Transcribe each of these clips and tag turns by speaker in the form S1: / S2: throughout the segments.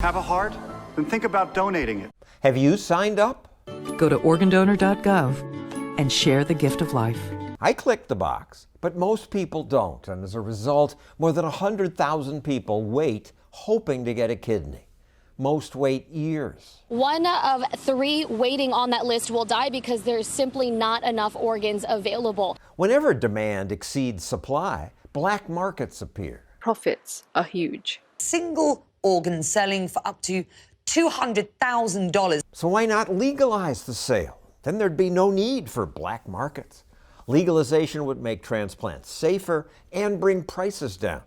S1: Have a heart? Then think about donating it.
S2: Have you signed up?
S3: Go to organdonor.gov and share the gift of life.
S2: I clicked the box, but most people don't, and as a result, more than 100,000 people wait hoping to get a kidney. Most wait years.
S4: 1 of 3 waiting on that list will die because there's simply not enough organs available.
S2: Whenever demand exceeds supply, black markets appear.
S5: Profits are huge.
S6: Single organ selling for up to $200,000.
S2: So why not legalize the sale? Then there'd be no need for black markets. Legalization would make transplants safer and bring prices down.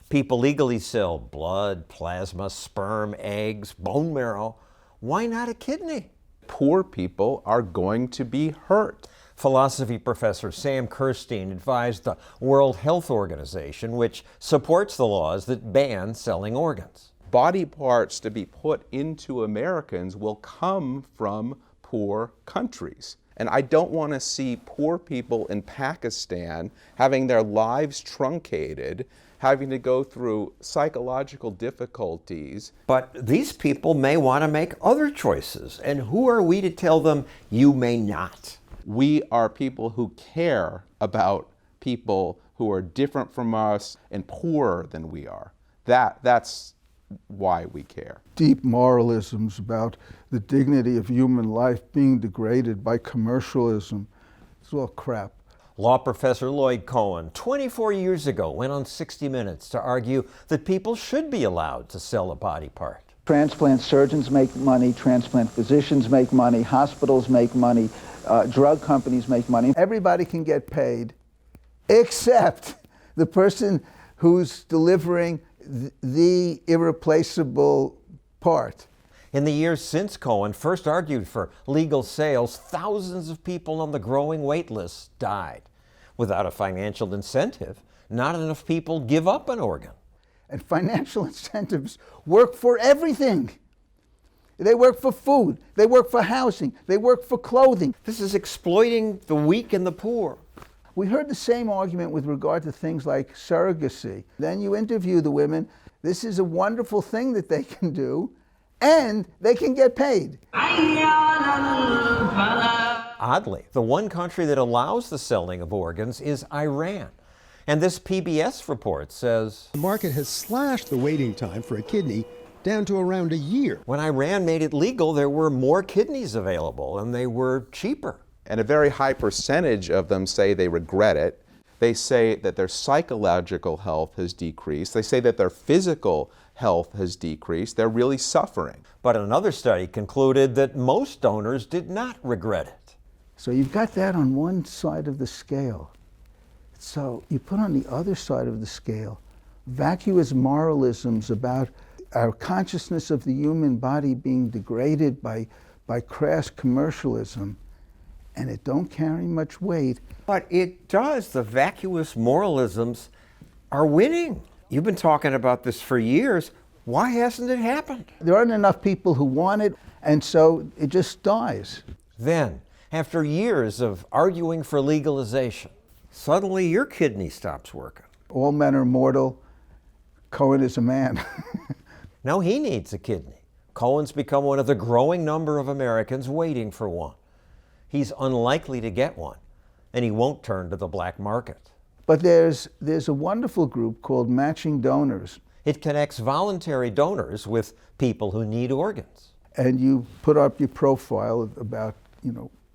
S2: People legally sell blood, plasma, sperm, eggs, bone marrow. Why not a kidney?
S7: Poor people are going to be hurt.
S2: Philosophy professor Sam Kirstein advised the World Health Organization, which supports the laws that ban selling organs.
S7: Body parts to be put into Americans will come from poor countries. And I don't want to see poor people in Pakistan having their lives truncated, having to go through psychological difficulties.
S2: But these people may want to make other choices, and who are we to tell them you may not?
S7: We are people who care about people who are different from us and poorer than we are. That's why we care.
S8: Deep moralisms about the dignity of human life being degraded by commercialism. It's all crap.
S2: Law professor Lloyd Cohen, 24 years ago, went on 60 Minutes to argue that people should be allowed to sell a body part.
S9: Transplant surgeons make money, transplant physicians make money, hospitals make money, drug companies make money.
S8: Everybody can get paid except the person who's delivering the irreplaceable part.
S2: In the years since Cohen first argued for legal sales, thousands of people on the growing wait list died. Without a financial incentive, not enough people give up an organ.
S8: And financial incentives work for everything. They work for food, they work for housing, they work for clothing.
S2: This is exploiting the weak and the poor.
S8: We heard the same argument with regard to things like surrogacy. Then you interview the women. This is a wonderful thing that they can do, and they can get paid.
S2: Oddly, the one country that allows the selling of organs is Iran. And this PBS report says
S10: the market has slashed the waiting time for a kidney down to around a year.
S2: When Iran made it legal, there were more kidneys available, and they were cheaper.
S7: And a very high percentage of them say they regret it. They say that their psychological health has decreased. They say that their physical health has decreased. They're really suffering.
S2: But another study concluded that most donors did not regret it.
S8: So you've got that on one side of the scale. So you put on the other side of the scale vacuous moralisms about our consciousness of the human body being degraded by crass commercialism, and it don't carry much weight.
S2: But it does. The vacuous moralisms are winning. You've been talking about this for years. Why hasn't it happened?
S8: There aren't enough people who want it, and so it just dies.
S2: Then, after years of arguing for legalization, suddenly your kidney stops working.
S8: All men are mortal. Cohen is a man.
S2: Now he needs a kidney. Cohen's become one of the growing number of Americans waiting for one. He's unlikely to get one, and he won't turn to the black market.
S8: But there's a wonderful group called Matching Donors.
S2: It connects voluntary donors with people who need organs.
S8: And you put up your profile about,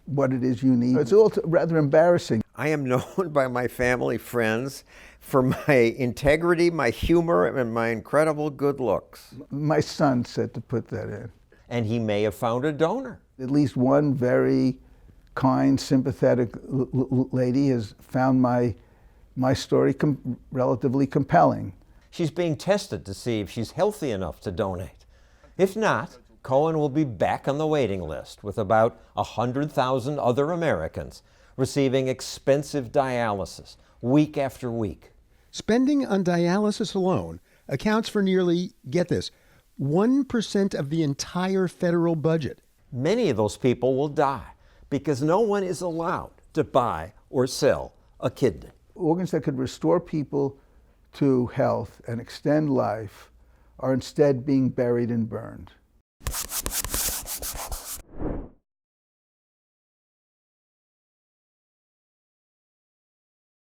S8: what it is you need. It's all rather embarrassing.
S2: I am known by my family, friends, for my integrity, my humor, and my incredible good looks.
S8: My son said to put that in.
S2: And he may have found a donor.
S8: At least one very kind, sympathetic lady has found my story relatively compelling.
S2: She's being tested to see if she's healthy enough to donate. If not, Cohen will be back on the waiting list with about 100,000 other Americans receiving expensive dialysis week after week.
S10: Spending on dialysis alone accounts for nearly, get this, 1% of the entire federal budget.
S2: Many of those people will die because no one is allowed to buy or sell a kidney.
S8: Organs that could restore people to health and extend life are instead being buried and burned.